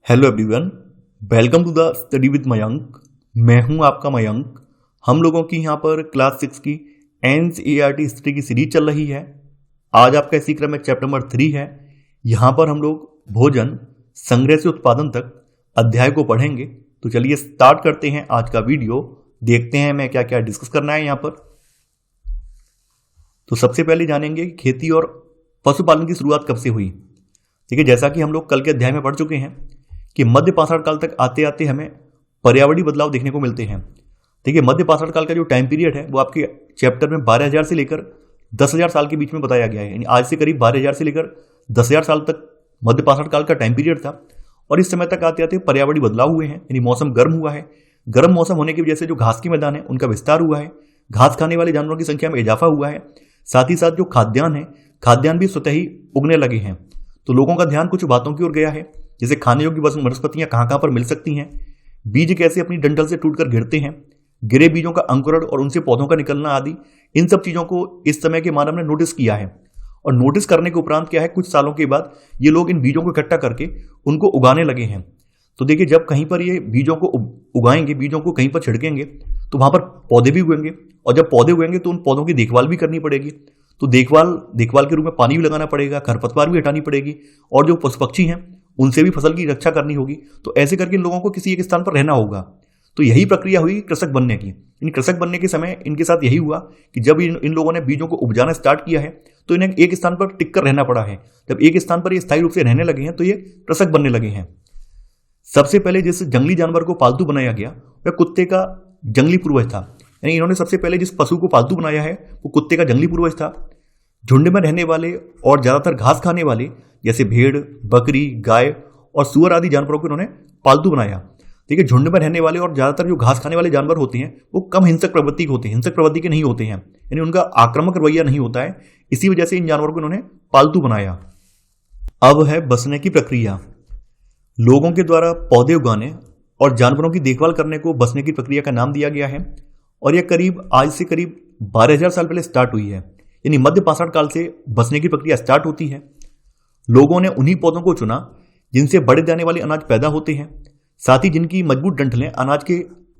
Hello everyone, welcome to the study with Mayank. मैं हूं आपका मयंक। हम लोगों की यहां पर क्लास 6 की एनसीईआरटी हिस्ट्री की सीरीज चल रही है। आज आपका इसी क्रम में चैप्टर नंबर 3 है। यहां पर हम लोग भोजन संग्रह से उत्पादन तक अध्याय को पढ़ेंगे। तो चलिए स्टार्ट करते हैं आज का वीडियो। देखते हैं मैं क्या क्या डिस्कस करना है यहां पर। तो सबसे पहले जानेंगे कि खेती और पशुपालन की शुरुआत कब से हुई। ठीक है, जैसा कि हम लोग कल के अध्याय में पढ़ चुके हैं कि मध्य पाषाण काल तक आते आते हमें पर्यावरणीय बदलाव देखने को मिलते हैं। ठीक है, मध्य पाषाण काल का जो टाइम पीरियड है वो आपके चैप्टर में 12,000 से लेकर 10,000 साल के बीच में बताया गया है। यानी आज से करीब 12,000 से लेकर 10,000 साल तक मध्य पाषाण काल का टाइम पीरियड था। और इस समय तक आते आते पर्यावरणीय बदलाव हुए हैं, यानी मौसम गर्म हुआ है। गर्म मौसम होने की वजह से जो घास के मैदान है उनका विस्तार हुआ है। घास खाने वाले जानवरों की संख्या में इजाफा हुआ है। साथ ही साथ जो खाद्यान्न है, खाद्यान्न भी स्वतः ही उगने लगे हैं। तो लोगों का ध्यान कुछ बातों की ओर गया है, जैसे खाने योग्य वनस्पतियां कहां कहां पर मिल सकती हैं, बीज कैसे अपनी डंठल से टूटकर गिरते हैं, गिरे बीजों का अंकुरण और उनसे पौधों का निकलना आदि। इन सब चीजों को इस समय के मानव ने नोटिस किया है। और नोटिस करने के उपरांत क्या है, कुछ सालों के बाद ये लोग इन बीजों को इकट्ठा करके उनको उगाने लगे हैं। तो देखिए, जब कहीं पर ये बीजों को उगाएंगे, बीजों को कहीं पर छिड़केंगे तो वहां पर पौधे भी उगेंगे। और जब पौधे उगेंगे तो उन पौधों की देखभाल भी करनी पड़ेगी। तो देखभाल के रूप में पानी भी लगाना पड़ेगा, खरपतवार भी हटानी पड़ेगी, और जो पशु पक्षी हैं उनसे भी फसल की रक्षा करनी होगी। तो ऐसे करके इन लोगों को किसी एक स्थान पर रहना होगा। तो यही प्रक्रिया हुई कृषक बनने की। इन कृषक बनने के समय इनके साथ यही हुआ कि जब इन लोगों ने बीजों को उपजाना स्टार्ट किया है तो इन्हें एक स्थान पर टिक कर रहना पड़ा है। जब एक स्थान पर ये स्थायी रूप से रहने लगे हैं तो ये कृषक बनने लगे हैं। सबसे पहले जिस जंगली जानवर को पालतू बनाया गया वह कुत्ते का जंगली पूर्वज था। यानी इन्होंने सबसे पहले जिस पशु को पालतू बनाया है वो कुत्ते का जंगली पूर्वज था। झुंड में रहने वाले और ज्यादातर घास खाने वाले जैसे भेड़, बकरी, गाय और सुअर आदि जानवरों को इन्होंने पालतू बनाया। ठीक है, झुंड में रहने वाले और ज्यादातर जो घास खाने वाले जानवर होते हैं वो कम हिंसक प्रवृत्ति के होते हैं, हिंसक प्रवृत्ति के नहीं होते हैं, यानी उनका आक्रामक रवैया नहीं होता है। इसी वजह से इन जानवरों को इन्होंने पालतू बनाया। अब है बसने की प्रक्रिया। लोगों के द्वारा पौधे उगाने और जानवरों की देखभाल करने को बसने की प्रक्रिया का नाम दिया गया है। और यह आज से करीब 12,000 साल पहले स्टार्ट हुई है। यानी मध्य पाषाण काल से बसने की प्रक्रिया स्टार्ट होती है। लोगों ने उन्हीं पौधों को चुना जिनसे बड़े दाने वाले अनाज पैदा होते हैं, साथ ही जिनकी मजबूत डंठलें अनाज के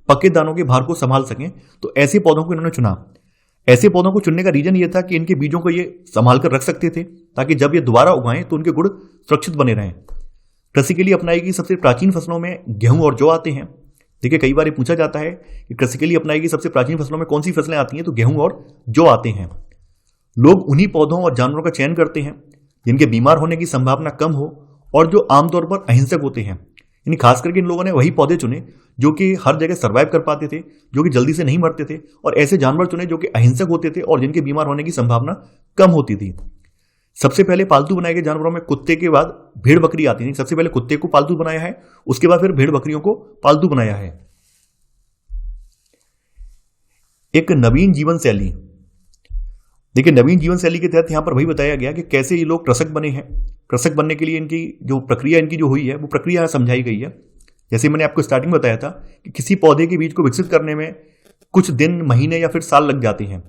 पके दानों के भार को संभाल सकें। तो ऐसे पौधों को इन्होंने चुना। ऐसे पौधों को चुनने का रीजन यह था कि इनके बीजों को ये संभाल कर रख सकते थे, ताकि जब ये दोबारा उगाएं तो उनके गुण सुरक्षित बने रहें। कृषि के लिए अपनाई गई सबसे प्राचीन फसलों में गेहूं और जौ आते हैं। देखिए, कई बार ये पूछा जाता है कि कृषि के लिए अपनाई गई सबसे प्राचीन फसलों में कौन सी फसलें आती हैं, तो गेहूं और जौ आते हैं। लोग उन्हीं पौधों और जानवरों का चयन करते हैं जिनके बीमार होने की संभावना कम हो और जो आमतौर पर अहिंसक होते हैं। यानी खास करके इन लोगों ने वही पौधे चुने जो कि हर जगह सर्वाइव कर पाते थे, जो कि जल्दी से नहीं मरते थे, और ऐसे जानवर चुने जो कि अहिंसक होते थे और जिनके बीमार होने की संभावना कम होती थी। सबसे पहले पालतू बनाए गए जानवरों में कुत्ते के बाद भेड़ बकरी आती थी। सबसे पहले कुत्ते को पालतू बनाया है, उसके बाद फिर भेड़ बकरियों को पालतू बनाया है। एक नवीन जीवन शैली। देखिए, नवीन जीवन शैली के तहत यहां पर वही बताया गया कि कैसे ये लोग कृषक बने हैं। कृषक बनने के लिए इनकी जो प्रक्रिया इनकी जो हुई है वो प्रक्रिया समझाई गई है। जैसे मैंने आपको स्टार्टिंग में बताया था कि किसी पौधे के बीज को विकसित करने में कुछ दिन, महीने या फिर साल लग जाते हैं।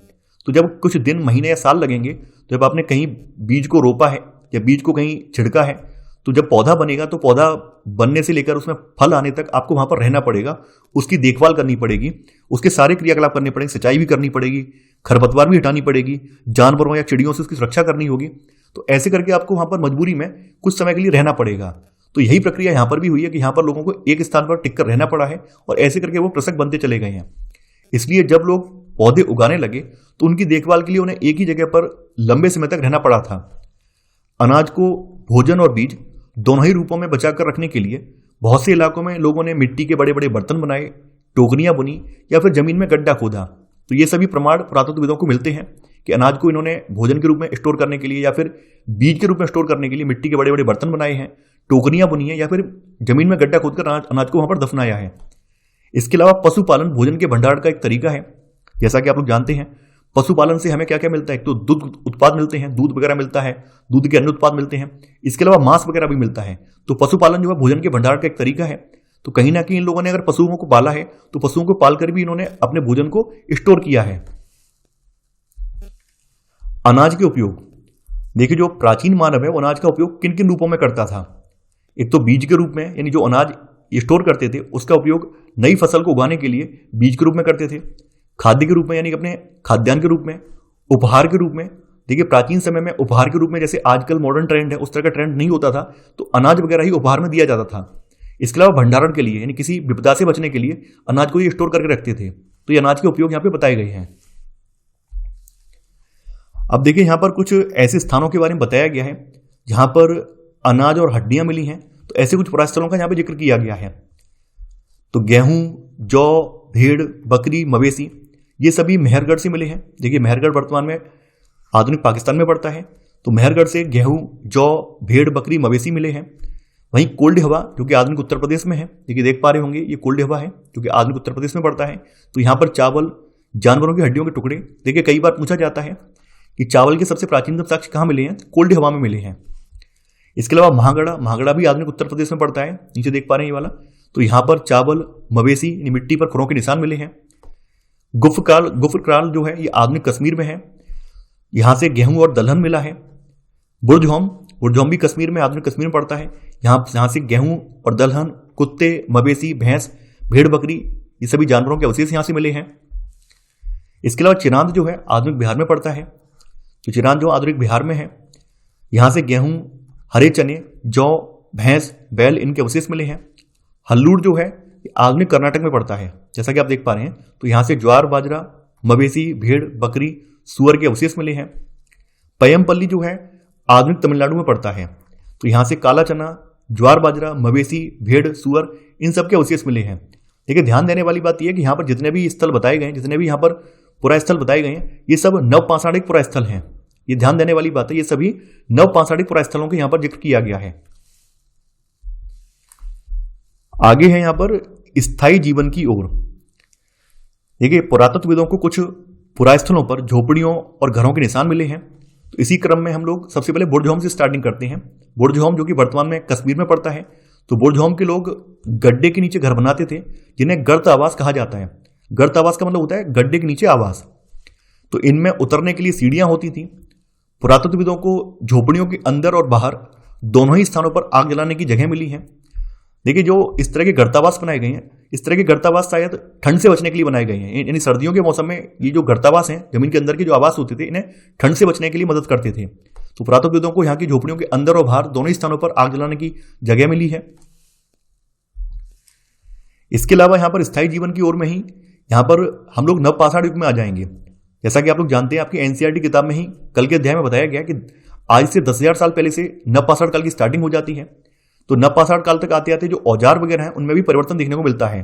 तो जब कुछ दिन, महीने या साल लगेंगे, तो जब आपने कहीं बीज को रोपा है या बीज को कहीं छिड़का है, तो जब पौधा बनेगा तो पौधा बनने से लेकर उसमें फल आने तक आपको वहां पर रहना पड़ेगा, उसकी देखभाल करनी पड़ेगी, उसके सारे क्रियाकलाप करने पड़ेंगे, सिंचाई भी करनी पड़ेगी, खरपतवार भी हटानी पड़ेगी, जानवरों या चिड़ियों से उसकी सुरक्षा करनी होगी। तो ऐसे करके आपको वहां पर मजबूरी में कुछ समय के लिए रहना पड़ेगा। तो यही प्रक्रिया यहां पर भी हुई है कि यहां पर लोगों को एक स्थान पर टिक कर रहना पड़ा है और ऐसे करके वो कृषक बनते चले गए हैं। इसलिए जब लोग पौधे उगाने लगे तो उनकी देखभाल के लिए उन्हें एक ही जगह पर लंबे समय तक रहना पड़ा था। अनाज को भोजन और बीज दोनों ही रूपों में बचाकर रखने के लिए बहुत से इलाकों में लोगों ने मिट्टी के बड़े बड़े बर्तन बनाए, टोकरियां बुनी या फिर जमीन में गड्ढा खोदा। तो ये सभी प्रमाण पुरातत्वविदों को मिलते हैं कि अनाज को इन्होंने भोजन के रूप में स्टोर करने के लिए या फिर बीज के रूप में स्टोर करने के लिए मिट्टी के बड़े बड़े बर्तन बनाए हैं, टोकरियां बुनी है या फिर जमीन में गड्ढा खोदकर अनाज को वहां पर दफनाया है। इसके अलावा पशुपालन भोजन के भंडारण का एक तरीका है। जैसा कि आप लोग जानते हैं, पशुपालन से हमें क्या क्या मिलता है, एक तो दूध उत्पाद मिलते हैं, दूध वगैरह मिलता है, दूध के अन्य उत्पाद मिलते हैं, इसके अलावा मांस वगैरह भी मिलता है। तो पशुपालन जो है भोजन के भंडारण का एक तरीका है। तो कहीं ना कहीं इन लोगों ने अगर पशुओं को पाला है तो पशुओं को पालकर भी इन्होंने अपने भोजन को स्टोर किया है। अनाज के उपयोग। देखिए, जो प्राचीन मानव है वो अनाज का उपयोग किन किन रूपों में करता था। एक तो बीज के रूप में, यानी जो अनाज स्टोर करते थे उसका उपयोग नई फसल को उगाने के लिए बीज के रूप में करते थे, खाद्य के रूप में यानी अपने खाद्यान्न के रूप में, उपहार के रूप में। देखिए प्राचीन समय में उपहार के रूप में, जैसे आजकल मॉडर्न ट्रेंड है उस तरह का ट्रेंड नहीं होता था, तो अनाज वगैरह ही उपहार में दिया जाता था। इसके अलावा भंडारण के लिए, यानी किसी विपदा से बचने के लिए अनाज को ये स्टोर करके रखते थे। तो ये अनाज के उपयोग यहाँ पे बताए गए हैं। अब देखिए यहाँ पर कुछ ऐसे स्थानों के बारे में बताया गया है जहां पर अनाज और हड्डियां मिली हैं। तो ऐसे कुछ पुरास्थलों का यहाँ पे जिक्र किया गया है। तो गेहूं, जौ, भेड़, बकरी, मवेशी, ये सभी मेहरगढ़ से मिले हैं। देखिए मेहरगढ़ वर्तमान में आधुनिक पाकिस्तान में पड़ता है। तो मेहरगढ़ से गेहूं, जौ, भेड़, बकरी, मवेशी मिले हैं। वहीं कोल्ड हवा जो कि आधुनिक उत्तर प्रदेश में है, देखिए देख पा रहे होंगे ये कोल्ड हवा है जो कि आधुनिक उत्तर प्रदेश में पड़ता है। तो यहाँ पर चावल, जानवरों की हड्डियों के टुकड़े, देखिए कई बार पूछा जाता है कि चावल के सबसे प्राचीनतम साक्ष्य कहाँ मिले हैं, कोल्ड हवा में मिले हैं। इसके अलावा महागढ़ा भी आधुनिक उत्तर प्रदेश में पड़ता है, नीचे देख पा रहे हैं ये वाला। तो यहाँ पर चावल, मवेशी, मिट्टी पर खुरों के निशान मिले हैं। गुफरकाल जो है ये आधुनिक कश्मीर में है, यहाँ से गेहूं और दलहन मिला है। बुरझोम भी कश्मीर में, आधुनिक कश्मीर में पड़ता है। यहाँ से गेहूं और दलहन, कुत्ते, मवेशी, भैंस, भेड़, बकरी, ये सभी जानवरों के अवशेष यहाँ से मिले हैं। इसके अलावा चिरांद जो है आधुनिक बिहार में पड़ता है। तो चिरांद जो आधुनिक बिहार में है, यहाँ से गेहूं, हरे चने, जौ, भैंस, बैल, इनके अवशेष मिले हैं। हल्लूर जो है ये आधुनिक कर्नाटक में पड़ता है, जैसा कि आप देख पा रहे हैं। तो यहाँ से ज्वार, बाजरा, मवेशी, भेड़, बकरी, सुअर के अवशेष मिले हैं। पयमपल्ली जो है आधुनिक तमिलनाडु में पड़ता है। तो यहाँ से काला चना, ज्वार, बाजरा, मवेशी, भेड़, सुअर, इन सब के अवशेष मिले हैं। देखिए ध्यान देने वाली बात यह है कि यहाँ पर जितने भी स्थल बताए गए हैं, जितने भी यहाँ पर पुरास्थल बताए गए हैं, ये सब नवपाषाणिक पुरास्थल हैं। ये ध्यान देने वाली बात है, ये सभी नवपाषाणिक पुरास्थलों के यहाँ पर जिक्र किया गया है। आगे है यहाँ पर स्थायी जीवन की ओर। देखिए पुरातत्वविदों को कुछ पुरास्थलों पर झोपड़ियों और घरों के निशान मिले हैं। तो इसी क्रम में हम लोग सबसे पहले बुर्जहोम से स्टार्टिंग करते हैं। बुर्जहोम जो कि वर्तमान में कश्मीर में पड़ता है। तो बुर्जहोम के लोग गड्ढे के नीचे घर बनाते थे, जिन्हें गर्त आवास कहा जाता है। गर्त आवास का मतलब होता है गड्ढे के नीचे आवास। तो इनमें उतरने के लिए सीढ़ियां होती थी। पुरातत्वविदों को झोपड़ियों के अंदर और बाहर दोनों ही स्थानों पर आग जलाने की जगह मिली है। देखिए जो इस तरह के गर्तावास बनाए गए हैं, इस तरह के गर्तावास शायद ठंड से बचने के लिए बनाए गए हैं। यानी सर्दियों के मौसम में ये जो गर्तावास हैं, जमीन के अंदर के जो आवास होते थे, इन्हें ठंड से बचने के लिए मदद करते थे। तो पुरातत्वविदों को यहाँ की झोपड़ियों के अंदर और बाहर दोनों ही स्थानों पर आग जलाने की जगह मिली है। इसके अलावा यहाँ पर स्थायी जीवन की ओर में ही यहाँ पर हम लोग नवपाषाण युग में आ जाएंगे। जैसा कि आप लोग जानते हैं, आपकी एनसीईआरटी किताब में ही कल के अध्याय में बताया गया कि आज से 10,000 साल पहले से नवपाषाण काल की स्टार्टिंग हो जाती है। तो नवपाषाण काल तक आते आते जो औजार वगैरह हैं उनमें भी परिवर्तन देखने को मिलता है।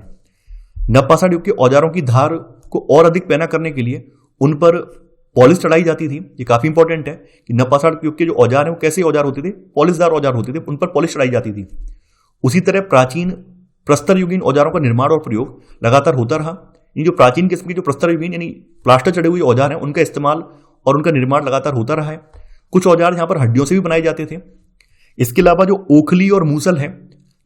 नवपाषाण युग के औजारों की धार को और अधिक पैना करने के लिए उन पर पॉलिश चढ़ाई जाती थी। ये काफी इंपॉर्टेंट है कि नवपाषाण युग के जो औजार हैं वो कैसे औजार होते थे, पॉलिशदार औजार होते थे, उन पर पॉलिश चढ़ाई जाती थी। उसी तरह प्राचीन प्रस्तर युगीन औजारों का निर्माण और प्रयोग लगातार होता रहा। ये जो प्राचीन किस्म के जो प्रस्तर युगीन यानी प्लास्टर चढ़े हुए औजार हैं, उनका इस्तेमाल और उनका निर्माण लगातार होता रहा है। कुछ औजार यहाँ पर हड्डियों से भी बनाए जाते थे। इसके अलावा जो ओखली और मूसल है,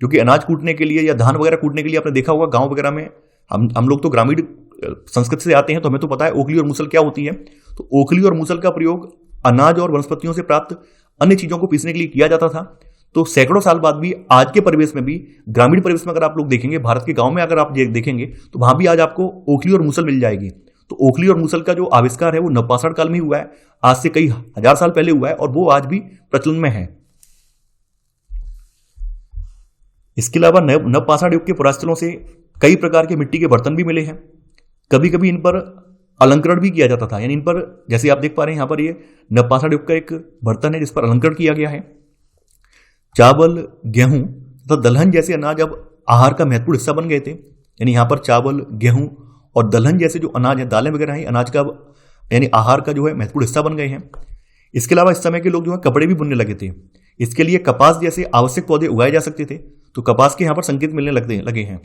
जो कि अनाज कूटने के लिए या धान वगैरह कूटने के लिए, आपने देखा होगा गांव वगैरह में, हम लोग तो ग्रामीण संस्कृति से आते हैं तो हमें तो पता है ओखली और मूसल क्या होती है। तो ओखली और मूसल का प्रयोग अनाज और वनस्पतियों से प्राप्त अन्य चीजों को पीसने के लिए किया जाता था। तो सैकड़ों साल बाद भी आज के परिवेश में भी, ग्रामीण परिवेश में अगर आप लोग देखेंगे, भारत के गांव में अगर आप देखेंगे तो वहां भी आज आपको ओखली और मूसल मिल जाएगी। तो ओखली और मूसल का जो आविष्कार है वो नवपाषाण काल में ही हुआ है, आज से कई हजार साल पहले हुआ है, और वो आज भी प्रचलन में है। इसके अलावा नवपाषाण युग के पुरास्थलों से कई प्रकार के मिट्टी के बर्तन भी मिले हैं। कभी कभी इन पर अलंकरण भी किया जाता था, यानी इन पर, जैसे आप देख पा रहे हैं यहाँ पर, ये नवपाषाण युग का एक बर्तन है जिस पर अलंकरण किया गया है। चावल, गेहूं तथा दलहन जैसे अनाज अब आहार का महत्वपूर्ण हिस्सा बन गए थे। यानी यहाँ पर चावल, गेहूं और दलहन जैसे जो अनाज है, दालें वगैरह हैं, अनाज का यानी आहार का जो है महत्वपूर्ण हिस्सा बन गए हैं। इसके अलावा इस समय के लोग जो है कपड़े भी बुनने लगे थे। इसके लिए कपास जैसे आवश्यक पौधे उगाए जा सकते थे। तो कपास के यहाँ पर संकेत मिलने लगे हैं।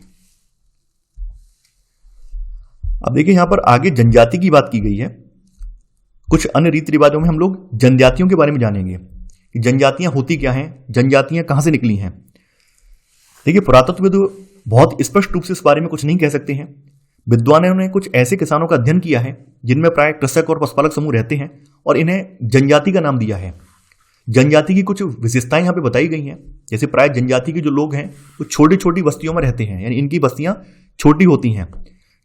अब देखिए यहाँ पर आगे जनजाति की बात की गई है। कुछ अन्य रीति रिवाजों में हम लोग जनजातियों के बारे में जानेंगे कि जनजातियां होती क्या हैं, जनजातियां कहां से निकली हैं। देखिए पुरातत्वविद बहुत स्पष्ट रूप से इस बारे में कुछ नहीं कह सकते हैं। विद्वानों ने कुछ ऐसे किसानों का अध्ययन किया है जिनमें प्राय कृषक और पशुपालक समूह रहते हैं और इन्हें जनजाति का नाम दिया है। जनजाति की कुछ विशेषताएं यहाँ पे बताई गई हैं। जैसे प्राय जनजाति के जो लोग हैं वो छोटी छोटी बस्तियों में रहते हैं, यानी इनकी बस्तियां छोटी होती हैं।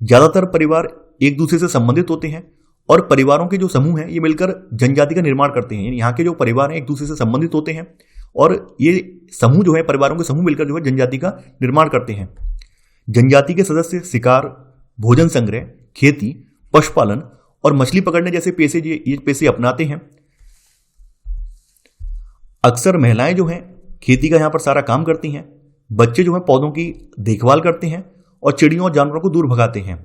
ज्यादातर परिवार एक दूसरे से संबंधित होते हैं और परिवारों के जो समूह हैं ये मिलकर जनजाति का निर्माण करते हैं। यानी यहाँ के जो परिवार हैं एक दूसरे से संबंधित होते हैं और ये समूह जो है, परिवारों के समूह मिलकर जो है जनजाति का निर्माण करते हैं। जनजाति के सदस्य शिकार, भोजन संग्रह, खेती, पशुपालन और मछली पकड़ने जैसे ये पेशे अपनाते हैं। अक्सर महिलाएं जो हैं खेती का यहाँ पर सारा काम करती हैं। बच्चे जो हैं पौधों की देखभाल करते हैं और चिड़ियों और जानवरों को दूर भगाते हैं।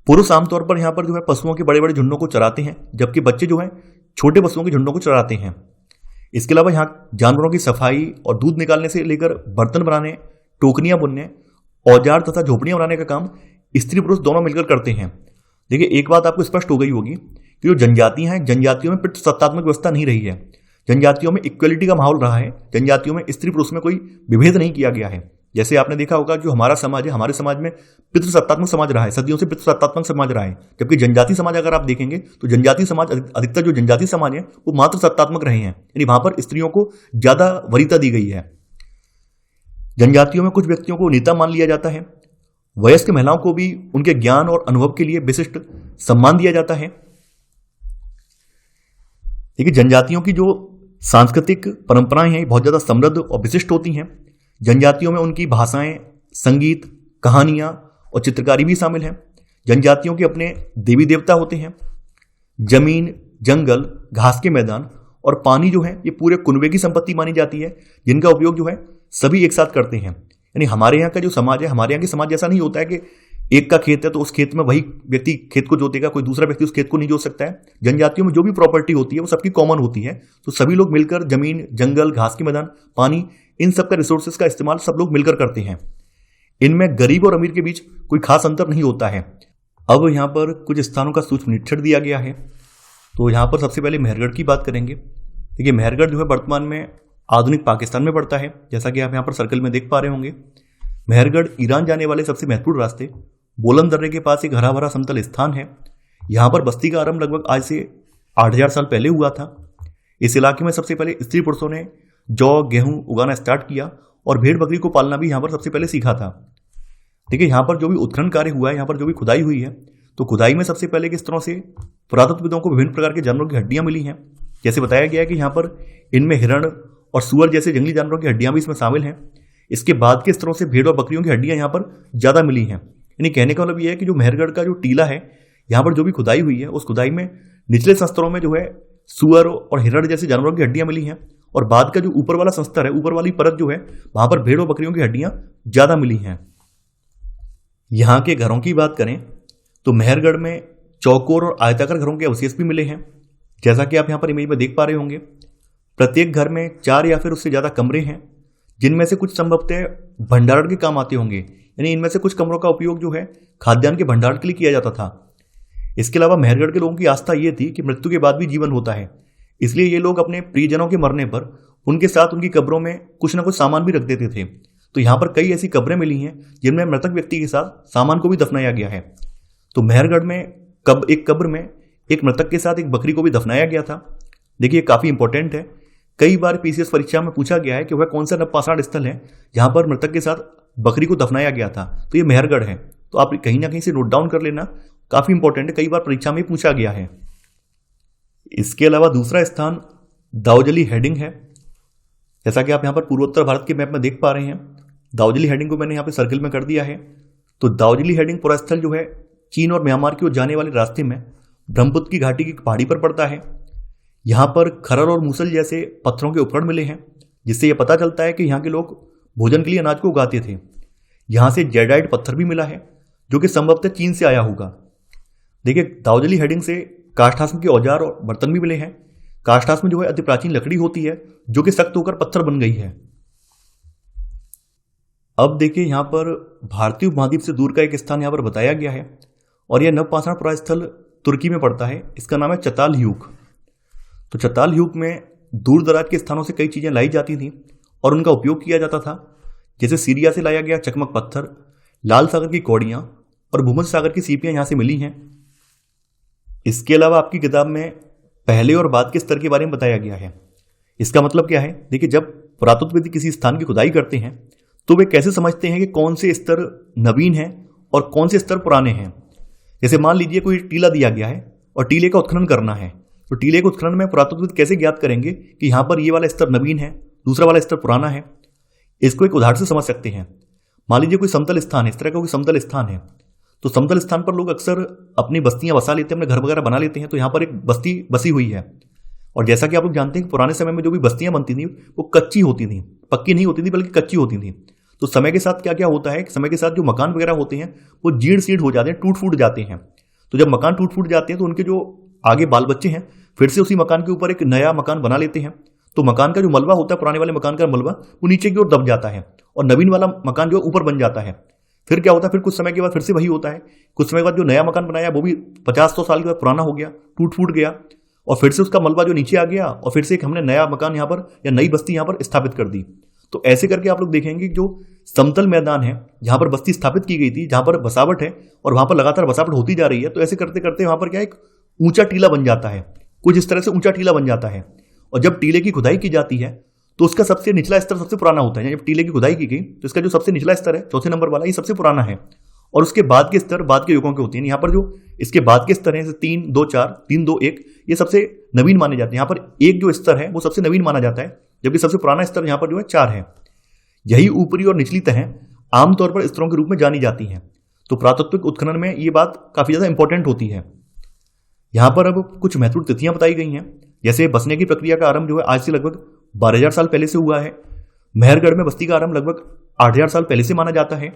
पुरुष आमतौर पर यहाँ पर जो है पशुओं के बड़े बड़े झुंडों को चराते हैं, जबकि बच्चे जो हैं छोटे पशुओं के झुंडों को चराते हैं। इसके अलावा यहाँ जानवरों की सफाई और दूध निकालने से लेकर बर्तन बनाने, टोकरियां बुनने, औजार तथा झोपड़ियां बनाने का काम स्त्री पुरुष दोनों मिलकर करते हैं। देखिए, एक बात आपको स्पष्ट हो गई होगी कि जो जनजातियां हैं, जनजातियों में पितृसत्तात्मक व्यवस्था नहीं रही है। जनजातियों में इक्वलिटी का माहौल रहा है। जनजातियों में स्त्री पुरुष में कोई विभेद नहीं किया गया है। जैसे आपने देखा होगा जो हमारा समाज है, हमारे समाज में पितृसत्तात्मक समाज रहा है, सदियों से पितृसत्तात्मक समाज रहा है। जबकि जनजाति समाज अगर आप देखेंगे तो जनजाति समाज, अधिकतर जो जनजाति समाज है वो मात्र सत्तात्मक रहे हैं, यानी वहां पर स्त्रियों को ज्यादा वरीयता दी गई है। जनजातियों में कुछ व्यक्तियों को नेता मान लिया जाता है। वयस्क महिलाओं को भी उनके ज्ञान और अनुभव के लिए विशिष्ट सम्मान दिया जाता है। देखिए, जनजातियों की जो सांस्कृतिक परंपराएं हैं बहुत ज्यादा समृद्ध और विशिष्ट होती हैं। जनजातियों में उनकी भाषाएं, संगीत, कहानियां और चित्रकारी भी शामिल हैं। जनजातियों के अपने देवी देवता होते हैं। जमीन, जंगल, घास के मैदान और पानी जो है ये पूरे कुनबे की संपत्ति मानी जाती है, जिनका उपयोग जो है सभी एक साथ करते हैं। यानी हमारे यहाँ का जो समाज है, हमारे यहाँ के समाज जैसा नहीं होता है कि एक का खेत है तो उस खेत में वही व्यक्ति खेत को जोतेगा, कोई दूसरा व्यक्ति उस खेत को नहीं जोत सकता है। जनजातियों में जो भी प्रॉपर्टी होती है वो सबकी कॉमन होती है, तो सभी लोग मिलकर जमीन, जंगल, घास के मैदान, पानी, इन सब का रिसोर्सेज का इस्तेमाल सब लोग मिलकर करते हैं। इनमें गरीब और अमीर के बीच कोई खास अंतर नहीं होता है। अब यहाँ पर कुछ स्थानों का सूक्ष्म निरीक्षण दिया गया है। तो यहाँ पर सबसे पहले मेहरगढ़ की बात करेंगे। देखिए, मेहरगढ़ जो है वर्तमान में आधुनिक पाकिस्तान में पड़ता है, जैसा कि आप यहाँ पर सर्कल में देख पा रहे होंगे। मेहरगढ़ ईरान जाने वाले सबसे महत्वपूर्ण रास्ते बोलन दर्रे के पास एक हरा भरा समतल स्थान है। यहाँ पर बस्ती का आरंभ लगभग आज से 8000 साल पहले हुआ था। इस इलाके में सबसे पहले स्त्री पुरुषों ने जौ, गेहूं उगाना स्टार्ट किया और भेड़ बकरी को पालना भी यहाँ पर सबसे पहले सीखा था। देखिए, यहाँ पर जो भी उत्खनन कार्य हुआ है, यहाँ पर जो भी खुदाई हुई है, तो खुदाई में सबसे पहले किस तरह से पुरातत्वविदों को विभिन्न प्रकार के जानवरों की हड्डियां मिली हैं। जैसे बताया गया है कि यहाँ पर इनमें हिरण और सुअर जैसे जंगली जानवरों की हड्डियां भी इसमें शामिल हैं। इसके बाद किस तरह से भेड़ और बकरियों की हड्डियां यहाँ पर ज्यादा मिली हैं। यानी कहने का मतलब यह है कि जो मेहरगढ़ का जो टीला है, यहाँ पर जो भी खुदाई हुई है, उस खुदाई में निचले संस्तरों में जो है सुअर और हिरण जैसे जानवरों की हड्डियां मिली हैं, और बाद का जो ऊपर वाला संस्तर है, ऊपर वाली परत जो है, वहां पर भेड़ और बकरियों की हड्डियां ज्यादा मिली हैं। यहाँ के घरों की बात करें तो मेहरगढ़ में चौकोर और आयताकार घरों के अवशेष भी मिले हैं, जैसा कि आप यहाँ पर इमेज में देख पा रहे होंगे। प्रत्येक घर में 4 या फिर उससे ज्यादा कमरे हैं, जिनमें से कुछ संभवतः भंडारण के काम आते होंगे। यानी इनमें से कुछ कमरों का उपयोग जो है खाद्यान्न के भंडारण के लिए किया जाता था। इसके अलावा मेहरगढ़ के लोगों की आस्था यह थी कि मृत्यु के बाद भी जीवन होता है, इसलिए ये लोग अपने प्रियजनों के मरने पर उनके साथ उनकी कब्रों में कुछ ना कुछ सामान भी रख देते थे। तो यहाँ पर कई ऐसी कब्रें मिली हैं जिनमें मृतक व्यक्ति के साथ सामान को भी दफनाया गया है। तो मेहरगढ़ में एक कब्र में एक मृतक के साथ एक बकरी को भी दफनाया गया था। देखिए, काफी इंपॉर्टेंट है। कई बार पीसीएस परीक्षा में पूछा गया है कि वह कौन सा नवपाषाण स्थल है जहां पर मृतक के साथ बकरी को दफनाया गया था, तो ये मेहरगढ़ है। तो आप कहीं ना कहीं से नोट डाउन कर लेना, काफी इंपॉर्टेंट है, कई बार परीक्षा में पूछा गया है। इसके अलावा दूसरा स्थान दाऊजली हेडिंग है। जैसा कि आप यहाँ पर पूर्वोत्तर भारत के मैप में देख पा रहे हैं, दाऊजली हेडिंग को मैंने यहाँ पे सर्किल में कर दिया है। तो दाऊजली हेडिंग पुरास्थल जो है चीन और म्यांमार की ओर जाने वाले रास्ते में ब्रह्मपुत्र की घाटी की पहाड़ी पर पड़ता है। यहाँ पर खरल और मूसल जैसे पत्थरों के उपकरण मिले हैं, जिससे यह पता चलता है कि यहाँ के लोग भोजन के लिए अनाज को उगाते थे। यहाँ से जेडाइट पत्थर भी मिला है, जो कि संभवतः चीन से आया होगा। देखिए, दाऊजली हेडिंग से काष्ठास्म के औजार और बर्तन भी मिले हैं। काष्ठास्म जो है अति प्राचीन लकड़ी होती है, जो कि सख्त होकर पत्थर बन गई है। अब देखिए, यहाँ पर भारतीय उपमहाद्वीप से दूर का एक स्थान यहाँ पर बताया गया है, और यह नवपाषाण पुरास्थल तुर्की में पड़ता है। इसका नाम है चतालह्यूक। तो चतालह्यूक में दूर दराज के स्थानों से कई चीजें लाई जाती थी और उनका उपयोग किया जाता था, जैसे सीरिया से लाया गया चकमक पत्थर, लाल सागर की कौड़ियां और भूमध्य सागर की सीपियां यहां से मिली हैं। इसके अलावा आपकी किताब में पहले और बाद के स्तर के बारे में बताया गया है। इसका मतलब क्या है? देखिए, जब पुरातत्वविद किसी स्थान की खुदाई करते हैं तो वे कैसे समझते हैं कि कौन से स्तर नवीन हैं और कौन से स्तर पुराने हैं। जैसे मान लीजिए कोई टीला दिया गया है और टीले का उत्खनन करना है, तो टीले के उत्खनन में पुरातत्वविद कैसे ज्ञात करेंगे कि यहां पर ये वाला स्तर नवीन है, दूसरा वाला स्तर पुराना है? इसको एक उदाहरण से समझ सकते हैं। मान लीजिए कोई समतल स्थान है, इस तरह का कोई समतल स्थान है, तो समतल स्थान पर लोग अक्सर अपनी बस्तियां बसा लेते हैं, अपने घर वगैरह बना लेते हैं। तो यहां पर एक बस्ती बसी हुई है, और जैसा कि आप लोग जानते हैं कि पुराने समय में जो भी बस्तियां बनती थी वो कच्ची होती थी, पक्की नहीं होती थी बल्कि कच्ची होती थी। तो समय के साथ क्या क्या होता है, समय के साथ जो मकान वगैरह होते हैं वो जीर्ण शीर्ण हो जाते हैं, टूट फूट जाते हैं। तो जब मकान टूट फूट जाते हैं तो उनके जो आगे बाल बच्चे हैं फिर से उसी मकान के ऊपर एक नया मकान बना लेते हैं। तो मकान का जो मलबा होता है, पुराने वाले मकान का मलबा, वो नीचे की ओर दब जाता है और नवीन वाला मकान जो ऊपर बन जाता है। फिर क्या होता है, फिर कुछ समय के बाद फिर से वही होता है। कुछ समय के बाद जो नया मकान बनाया वो भी 50-100 साल के बाद पुराना हो गया, टूट फूट गया, और फिर से उसका मलबा जो नीचे आ गया और फिर से एक हमने नया मकान यहाँ पर या नई बस्ती यहाँ पर स्थापित कर दी। तो ऐसे करके आप लोग देखेंगे जो समतल मैदान है जहां पर बस्ती स्थापित की गई थी, जहां पर बसावट है और वहां पर लगातार बसावट होती जा रही है, तो ऐसे करते करते वहां पर क्या एक ऊंचा टीला बन जाता है, कुछ इस तरह से ऊंचा टीला बन जाता है। और जब टीले की खुदाई की जाती है तो उसका सबसे निचला स्तर सबसे पुराना होता है। जब टीले की खुदाई की गई तो इसका जो सबसे निचला स्तर है, चौथे नंबर वाला, ये सबसे पुराना है। और उसके बाद के स्तर बाद के युगों के होते हैं। यहाँ पर जो इसके बाद के स्तर हैं, 3, 2, 4, 3, 2, 1, ये सबसे नवीन माने जाते हैं। यहाँ पर एक जो स्तर है वो सबसे नवीन माना जाता है, जबकि सबसे पुराना स्तर यहाँ पर जो है 4 है। यही ऊपरी और निचली तहें आमतौर पर स्तरों के रूप में जानी जाती हैं। तो पुरातत्विक उत्खनन में ये बात काफी ज्यादा इंपॉर्टेंट होती है। यहां पर अब कुछ महत्वपूर्ण तिथियां बताई गई हैं, जैसे बसने की प्रक्रिया का आरंभ जो है आज से लगभग 12,000 साल पहले से हुआ है। मेहरगढ़ में बस्ती का आरंभ लगभग 8,000 साल पहले से माना जाता है।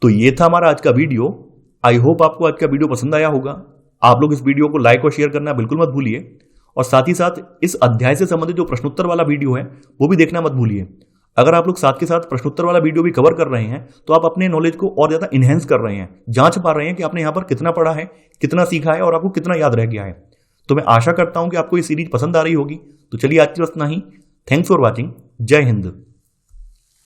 तो ये था हमारा आज का वीडियो। आई होप आपको आज का वीडियो पसंद आया होगा। आप लोग इस वीडियो को लाइक और शेयर करना बिल्कुल मत भूलिए, और साथ ही साथ इस अध्याय से संबंधित जो प्रश्नोत्तर वाला वीडियो है वो भी देखना मत भूलिए। अगर आप लोग साथ के साथ प्रश्नोत्तर वाला वीडियो भी कवर कर रहे हैं तो आप अपने नॉलेज को और ज्यादा इनहेंस कर रहे हैं, जांच पा रहे हैं कि आपने यहाँ पर कितना पढ़ा है, कितना सीखा है और आपको कितना याद रह गया है। तो मैं आशा करता हूं कि आपको ये सीरीज पसंद आ रही होगी। तो चलिए आज की बस इतना ही। Thanks for watching. जय हिंद।